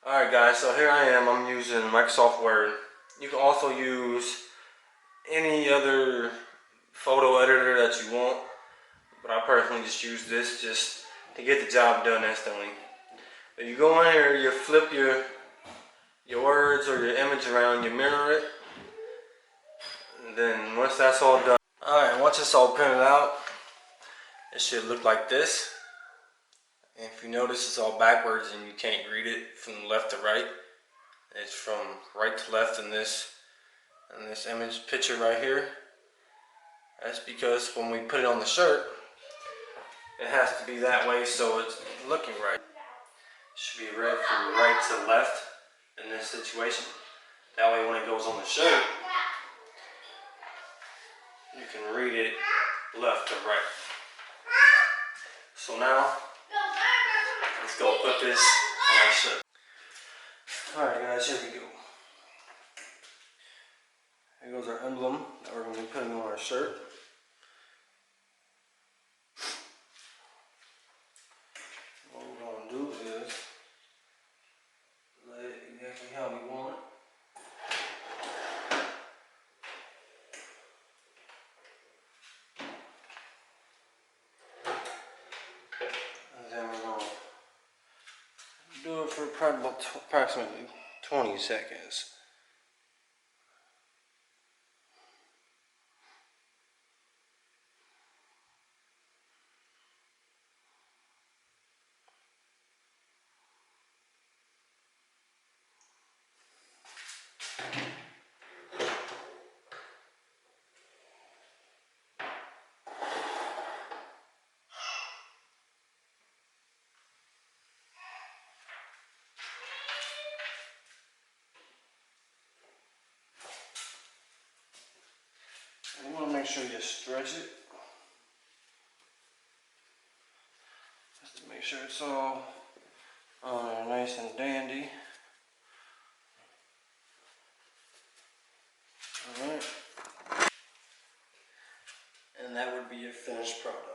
Alright guys, so here I am, I'm using Microsoft Word. You can also use any other photo editor that you want, but I personally just use this just to get the job done instantly. If you go in here, you flip your words or your image around, you mirror it, and then once that's all done, alright, once it's all printed out, it should look like this. And if you notice, it's all backwards and you can't read it from left to right. It's from right to left in this image picture right here. That's because when we put it on the shirt, it has to be that way so it's looking right. It should be read from right to left in this situation. That way when it goes on the shirt, you can read it left to right. So now, let's go put this on our shirt. Alright guys, here we go. Here goes our emblem that we're going to be putting on our shirt. What we're going to do is lay it exactly how we want it. And then we're going to do it for approximately 20 seconds. And you want to make sure you stretch it, just to make sure it's all nice and dandy. Alright. And that would be your finished product.